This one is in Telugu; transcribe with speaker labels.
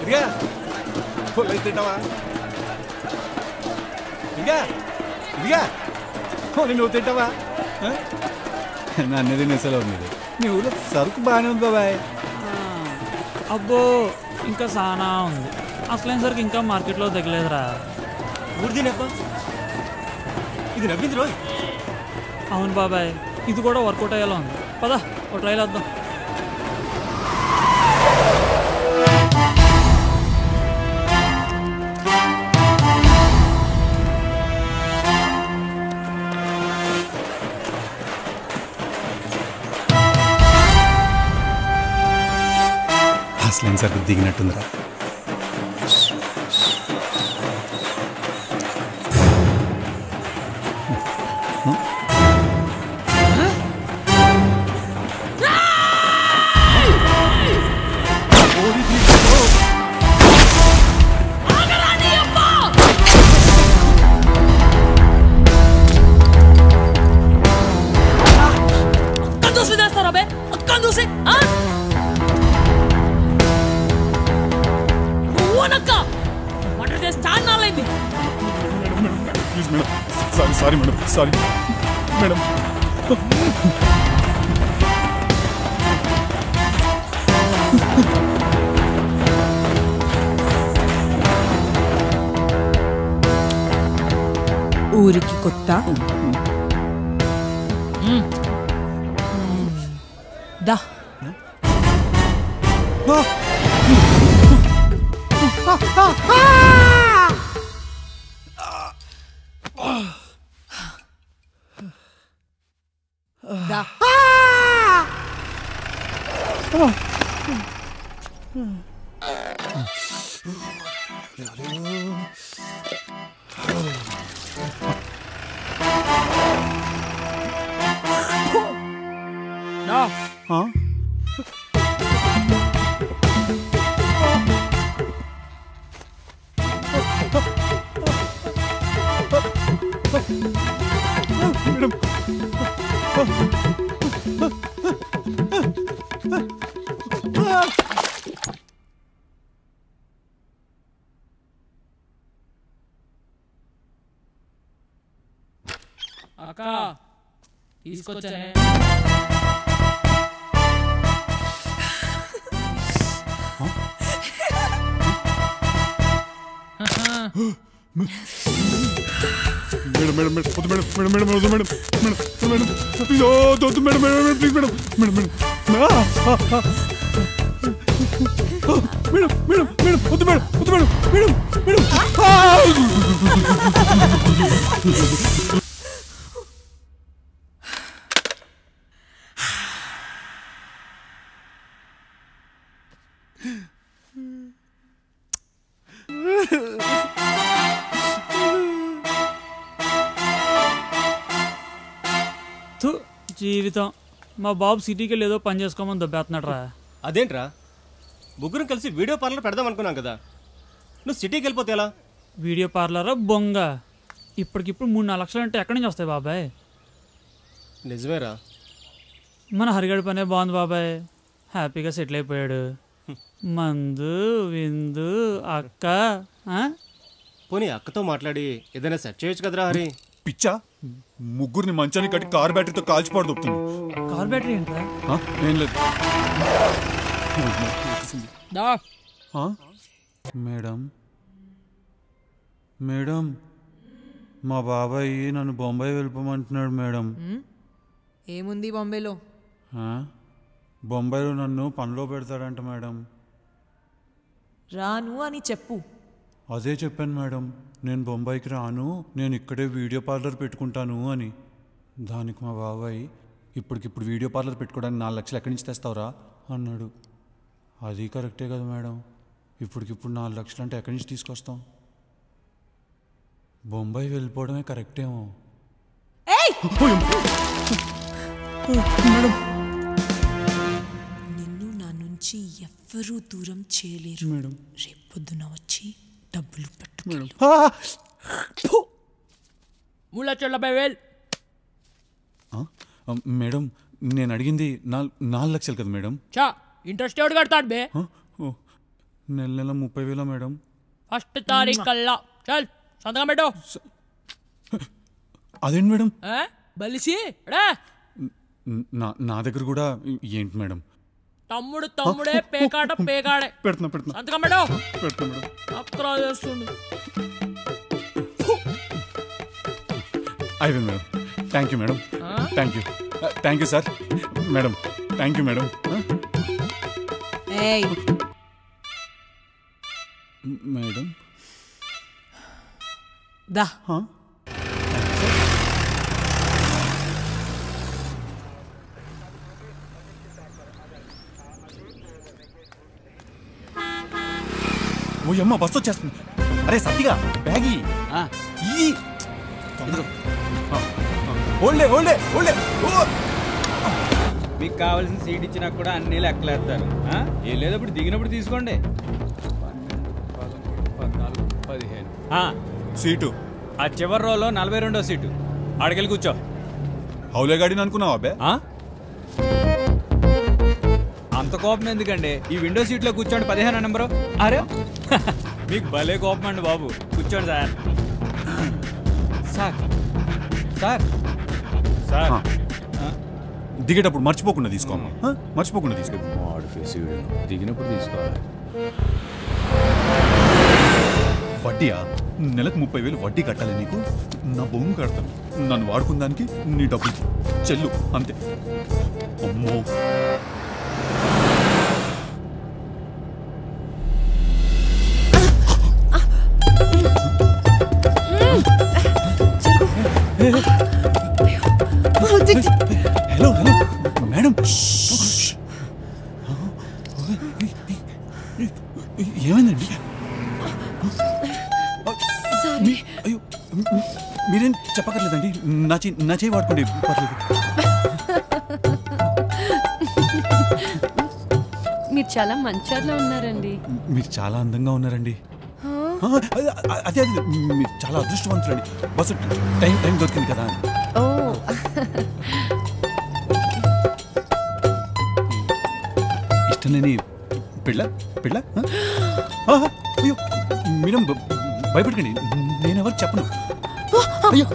Speaker 1: ఇదిగా పొలైతే తింటావా? ఇదిగా ఇదిగా నువ్వు తింటావా? నన్ను తినేసేలా ఉంది. మీ ఊళ్ళో సరుకు బాగానే ఉంది బాబాయ్.
Speaker 2: అబ్బో ఇంకా సానా ఉంది. అసలైన సరికి ఇంకా మార్కెట్లో తగ్గలేదురా.
Speaker 1: ఊరిది నవ్వా? ఇది నవ్వింది రోజు.
Speaker 2: అవును బాబాయ్, ఇది కూడా వర్కౌట్ అయ్యేలా ఉంది. పదా ఒక ట్రైల్ వద్దాం.
Speaker 1: అసలు సరుకు దిగినట్టుందిరా. Sorry madam, sorry madam.
Speaker 3: ఊరికి కొత్త దా
Speaker 2: అక్క తీసుకొచ్చానే.
Speaker 1: మేడం మేడం మేడం వద్దు మేడం మేడం మేడం వద్దు మేడం మేడం మేడం అయ్యో వద్దు madam madam madam please madam madam madam madam madam madam వద్దు మేడం వద్దు మేడం మేడం మేడం.
Speaker 2: జీవితం మా బాబు సిటీకి వెళ్ళి ఏదో పని చేసుకోమని దొబ్బేస్తున్నాడు రా.
Speaker 4: అదేంట్రా, ముగ్గురం కలిసి వీడియో పార్లర్ పెడదాం అనుకున్నాం కదా, నువ్వు సిటీకి వెళ్ళిపోతే ఎలా?
Speaker 2: వీడియో పార్లరా బొంగ, ఇప్పటికిప్పుడు 3-4 లక్షలు అంటే ఎక్కడి నుంచి వస్తాయి బాబాయ్?
Speaker 4: నిజమేరా,
Speaker 2: మన హరిగడి పనే బాగుంది బాబాయ్, హ్యాపీగా సెటిల్ అయిపోయాడు. మందు విందు అక్క.
Speaker 1: పోనీ అక్కతో మాట్లాడి ఏదైనా సెట్ చేయొచ్చు కదరా హరి. పిచ్చా, ముగ్గురిని మంచాన్ని కట్టి కార్ బ్యాటరీతో కాల్చిపోవడం దొరుకుతుంది.
Speaker 2: కార్ బ్యాటరీ ఏంట్రా?
Speaker 1: ఏం లేదు
Speaker 5: మేడం. మేడం, మా బాబాయ్ నన్ను బొంబాయి వెళ్ళిపోమంటున్నాడు మేడం.
Speaker 3: ఏముంది బొంబాయిలో?
Speaker 5: బొంబాయిలో నన్ను పనిలో పెడతాడంట మేడం.
Speaker 3: రాను అని చెప్పు.
Speaker 5: అదే చెప్పాను మేడం, నేను బొంబాయికి రాను, నేను ఇక్కడే వీడియో పార్లర్ పెట్టుకుంటాను అని. దానికి మా బాబాయ్ ఇప్పటికిప్పుడు వీడియో పార్లర్ పెట్టుకోవడానికి 4 లక్షలు ఎక్కడి నుంచి తెస్తావురా అన్నాడు. అది కరెక్టే కదా మేడం, ఇప్పటికిప్పుడు 4 లక్షలు అంటే ఎక్కడి నుంచి తీసుకొస్తాం? బొంబాయి వెళ్ళిపోవడమే కరెక్టేమో.
Speaker 3: నిన్ను నా నుంచి ఎవ్వరూ దూరం చేయలేరు మేడం. రేపొద్దున వచ్చి డబ్బులు పట్టుకెళ్ళు.
Speaker 2: 3,70,000.
Speaker 5: మేడం, నేను అడిగింది 4 లక్షలు కదా మేడం.
Speaker 2: చా ఇంట్రెస్ట్ ఎవడు కడతాడు బే?
Speaker 5: నెల నెల 30,000 మేడం.
Speaker 2: ఫస్ట్ తారీఖు కల్లా చల్ సంతకం పెట్టు.
Speaker 5: అదేంటి మేడం?
Speaker 2: బలిసి
Speaker 5: నా దగ్గర కూడా ఏంటి మేడం?
Speaker 2: తమ్ముడే పేకాడే
Speaker 5: పెడుతున్నా
Speaker 2: సంతకం పెట్టు.
Speaker 5: పెడుతున్నా మేడం.
Speaker 2: అక్రా చేస్తుండు.
Speaker 5: అయిపోయింది madam. Thank you madam. Thank you sir. Madam thank you madam. Madam
Speaker 3: దా
Speaker 5: ఓ అమ్మ బస్సు వచ్చేస్తుంది. అరే సత్తిగా బ్యాగి ఓల్డే ఓల్డే ఓల్డే.
Speaker 6: మీకు కావాల్సిన సీట్ ఇచ్చినా కూడా అన్ని లెక్కలేస్తారు. ఏం లేదప్పుడు దిగినప్పుడు తీసుకోండి. 12, 13, 15
Speaker 5: సీటు
Speaker 6: ఆ చివరి రోలో 42వ సీటు. ఆడకెళ్ళి కూర్చో.
Speaker 5: హౌలే గాడిని అనుకున్నావా అబ్బే?
Speaker 6: అంత కోపం ఎందుకండి? ఈ విండో సీట్లో కూర్చోండి. 15 నెంబరు. అరే మీకు భలే కోపం అండి బాబు. కూర్చోండి సార్. సార్ సార్
Speaker 5: దిగేటప్పుడు మర్చిపోకుండా తీసుకోమ్మా. మర్చిపోకుండా తీసుకో.
Speaker 6: దిగినప్పుడు తీసుకోవాలి.
Speaker 5: వడ్డీయా? నెలకు 30,000 వడ్డీ కట్టాలి నీకు? నా భూమి కడతాను. నన్ను వాడుకున్న దానికి నీ డబ్బులు చెల్లు అంతే. అమ్మో హలో హలో మేడం. ఏమైందండి? అయ్యో మీరేం చెప్పక్కర్లేదండి. నా చేయి వాడుకోండి పర్లేదు.
Speaker 7: మీరు చాలా మంచోళ్ళ ఉన్నారండి.
Speaker 5: మీరు చాలా అందంగా ఉన్నారండి. అదే మీరు చాలా అదృష్టవంతులండి. బస్సు టైం దొరికింది కదా.
Speaker 7: ఓ
Speaker 5: ఇష్టం లేని పెళ్ళ అయ్యో మీరేం భయపడకండి. నేనెవరు చెప్పను. అయ్యో